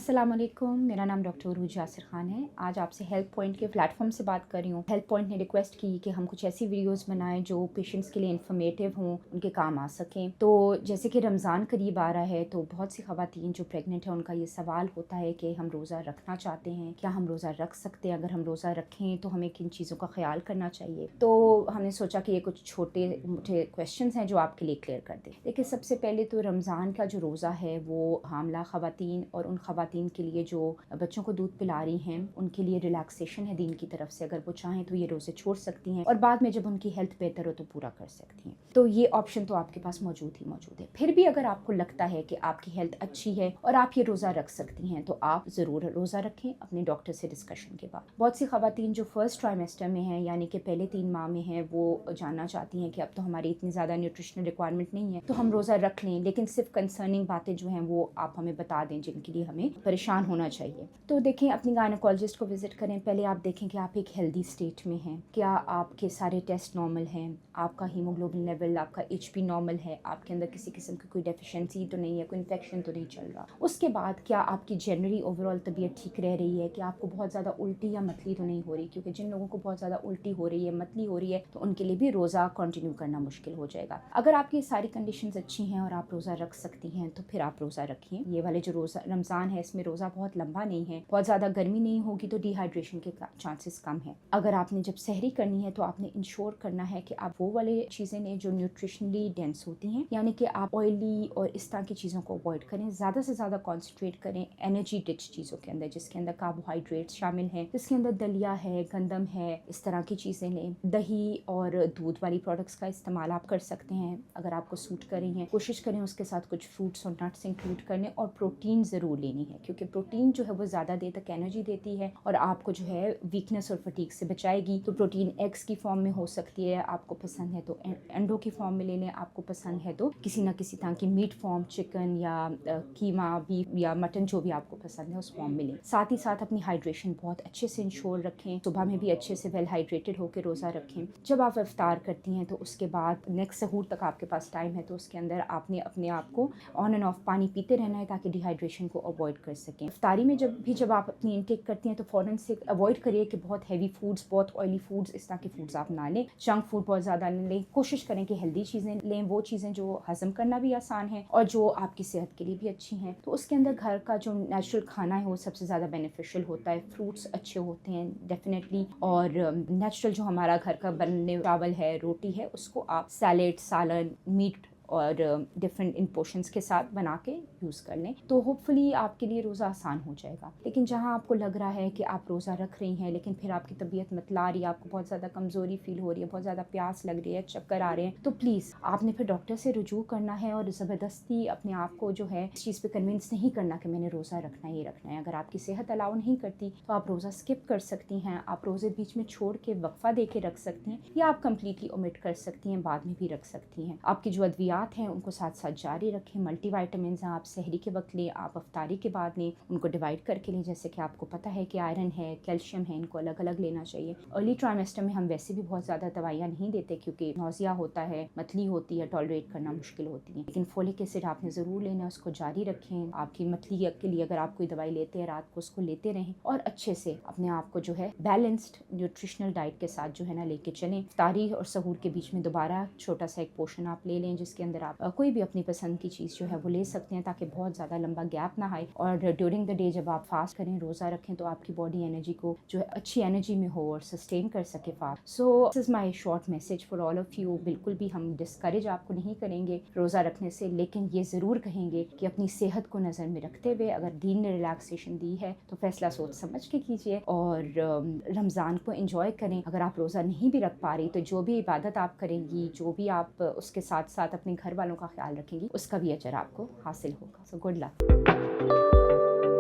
अस्सलाम वालेकुम, मेरा नाम डॉक्टर उरूज यासिर ख़ान है। आज आपसे हेल्थ पॉइंट के प्लेटफॉर्म से बात कर रही हूँ। हेल्थ पॉइंट ने रिक्वेस्ट की कि हम कुछ ऐसी वीडियोस बनाएं जो पेशेंट्स के लिए इन्फॉर्मेटिव हों, उनके काम आ सकें। तो जैसे कि रमज़ान करीब आ रहा है तो बहुत सी ख़वातीन जो प्रेग्नेंट हैं उनका ये सवाल होता है कि हम रोज़ा रखना चाहते हैं, क्या हम रोज़ा रख सकते हैं? अगर हम रोज़ा रखें तो हमें किन चीज़ों का ख्याल करना चाहिए? तो हमने सोचा कि ये कुछ छोटे मोटे क्वेश्चन हैं जो आपके लिए क्लियर कर दें। देखिए, सबसे पहले तो रमज़ान का जो रोज़ा है वो हामला ख़वातीन और उन ख़वातीन के लिए जो बच्चों को दूध पिला रही हैं उनके लिए रिलैक्सेशन है दीन की तरफ से। अगर वो चाहें तो ये रोज़े छोड़ सकती हैं और बाद में जब उनकी हेल्थ बेहतर हो तो पूरा कर सकती हैं। तो ये ऑप्शन तो आपके पास मौजूद है। फिर भी अगर आपको लगता है कि आपकी हेल्थ अच्छी है और आप ये रोज़ा रख सकती हैं तो आप ज़रूर रोज़ा रखें अपने डॉक्टर से डिस्कशन के बाद। बहुत सी ख़वातीन जो फर्स्ट ट्राइमेस्टर में हैं यानी कि पहले 3 माह में हैं वो जानना चाहती हैं कि अब तो हमारी इतनी ज़्यादा न्यूट्रिशनल रिक्वायरमेंट नहीं है तो हम रोज़ा रख लें, लेकिन सिर्फ कंसर्निंग बातें जो हैं वो आप हमें बता दें जिनके लिए हमें परेशान होना चाहिए। तो देखें, अपनी गायनेकोलॉजिस्ट को विजिट करें। पहले आप देखें कि आप एक हेल्दी स्टेट में हैं, क्या आपके सारे टेस्ट नॉर्मल हैं, आपका हीमोग्लोबिन लेवल, आपका एचपी नॉर्मल है, आपके अंदर किसी किस्म की कोई डेफिशिएंसी तो नहीं है, कोई इन्फेक्शन तो नहीं चल रहा। उसके बाद क्या आपकी जनरली ओवरऑल तबीयत ठीक रह रही है, कि आपको बहुत ज़्यादा उल्टी या मतली तो नहीं हो रही, क्योंकि जिन लोगों को बहुत ज़्यादा उल्टी हो रही है, मतली हो रही है, तो उनके लिए भी रोज़ा कंटिन्यू करना मुश्किल हो जाएगा। अगर आपकी सारी कंडीशंस अच्छी हैं और आप रोज़ा रख सकती हैं तो फिर आप रोज़ा रखिए। ये वाले जो रोज़ा रमज़ान है इसमें रोज़ा बहुत लंबा नहीं है, बहुत ज़्यादा गर्मी नहीं होगी तो डिहाइड्रेशन के चांसेस कम है। अगर आपने जब सहरी करनी है तो आपने इंश्योर करना है कि आप वो वाले चीज़ें लें जो न्यूट्रिशनली डेंस होती हैं, यानी कि आप ऑयली और इस तरह की चीज़ों को अवॉइड करें। ज़्यादा से ज़्यादा कॉन्सेंट्रेट करें एनर्जी रिच चीज़ों के अंदर, जिसके अंदर कार्बोहाइड्रेट्स शामिल हैं, जिसके अंदर दलिया है, गंदम है, इस तरह की चीज़ें लें। दही और दूध वाली प्रोडक्ट्स का इस्तेमाल आप कर सकते हैं अगर आपको सूट कर रही हैं। कोशिश करें उसके साथ कुछ फ्रूट्स और नट्स इंक्लूड करने, और प्रोटीन ज़रूर लेनी है क्योंकि प्रोटीन जो है वो ज़्यादा देर तक एनर्जी देती है और आपको जो है वीकनेस और फटीग से बचाएगी। तो प्रोटीन एग्स की फॉर्म में हो सकती है, आपको पसंद है तो अंडों की फॉर्म में ले लें, आपको पसंद है तो किसी ना किसी तरह की मीट फॉर्म, चिकन या कीमा, बीफ या मटन, जो भी आपको पसंद है उस फॉर्म में लें। साथ ही साथ अपनी हाइड्रेशन बहुत अच्छे से इंश्योर रखें, सुबह में भी अच्छे से वेल हाइड्रेटेड होकर रोज़ा रखें। जब आप इफ्तार करती हैं तो उसके बाद नेक्स्ट सहूर तक आपके पास टाइम है, तो उसके अंदर आपने अपने आप को ऑन एंड ऑफ पानी पीते रहना है ताकि डिहाइड्रेशन को अवॉइड कर सकें। इफ्तारी में जब आप अपनी इनटेक करती हैं तो फ़ौरन से अवॉइड करिए कि बहुत हैवी फूड्स, बहुत ऑयली फूड्स, इस तरह के फूड्स आप ना लें। जंक फूड बहुत ज़्यादा न लें। कोशिश करें कि हेल्दी चीज़ें लें, वो चीज़ें जो हज़म करना भी आसान है और जो आपकी सेहत के लिए भी अच्छी हैं। तो उसके अंदर घर का जो नेचुरल खाना है वो सबसे ज़्यादा बेनिफिशियल होता है। फ्रूट्स अच्छे होते हैं डेफिनेटली, और नेचुरल जो हमारा घर का बनने चावल है, रोटी है, उसको आप सैलेड, सालन, मीट और डिफरेंट इन पोर्शंस के साथ बना के यूज़ कर लें तो होपफुली आपके लिए रोज़ा आसान हो जाएगा। लेकिन जहाँ आपको लग रहा है कि आप रोज़ा रख रही हैं लेकिन फिर आपकी तबीयत मतला रही है, आपको बहुत ज़्यादा कमज़ोरी फील हो रही है, बहुत ज़्यादा प्यास लग रही है, चक्कर आ रहे हैं, तो प्लीज़ आपने फिर डॉक्टर से रुजू करना है और ज़बरदस्ती अपने आप को जो है इस चीज़ पर कन्विंस नहीं करना कि मैंने रोज़ा रखना है, ये रखना है। अगर आपकी सेहत अलाउ नहीं करती तो आप रोज़ा स्किप कर सकती हैं, आप रोज़े बीच में छोड़ के वक्फा दे के रख सकती हैं, या आप कम्प्लीटली ओमिट कर सकती हैं, बाद में भी रख सकती हैं। आपकी जो अद्वियात हैं उनको साथ साथ जारी रखें। मल्टीविटामिन्स आप सहरी के वक्त लें, आप अफ्तारी के बाद लें, उनको डिवाइड करके लें। जैसे कि आपको पता है कि आयरन है, कैल्शियम है, इनको अलग अलग लेना चाहिए। अर्ली ट्राइमेस्टर में हम वैसे भी बहुत ज़्यादा दवाइयाँ नहीं देते क्योंकि नौजिया होता है, मतली होती है, टॉलरेट करना मुश्किल होती है, लेकिन फोलिक एसिड आपने ज़रूर लेना है, उसको जारी रखें। आपकी मतली के लिए अगर आप कोई दवाई लेते हैं रात को उसको लेते रहें और अच्छे से अपने आप को जो है बैलेंस्ड न्यूट्रिशनल डाइट के साथ जो है ना लेके चलें। इफ्तारी और सहूर के बीच में दोबारा छोटा सा एक पोर्शन आप ले लें जिसके अंदर आप कोई भी अपनी पसंद की चीज़ जो है वो ले सकते हैं ताकि बहुत ज़्यादा लंबा गैप ना आए। और ड्यूरिंग द डे जब आप फास्ट करें, रोज़ा रखें, तो आपकी बॉडी एनर्जी को जो है अच्छी एनर्जी में हो और सस्टेन कर सके fast. So this is my short message for all of you. बिल्कुल भी हम डिस्करेज आपको नहीं करेंगे रोज़ा रखने से, लेकिन ये ज़रूर कहेंगे कि अपनी सेहत को नज़र में रखते हुए अगर दीन ने रिलैक्सेशन दी है तो फैसला सोच समझ के कीजिए और रमज़ान को एंजॉय करें। अगर आप रोज़ा नहीं भी रख पा रही तो जो भी इबादत आप करेंगी, जो भी आप उसके साथ साथ अपने घर वालों का ख्याल रखेंगी, उसका भी अजर आपको हासिल होगा। So good luck.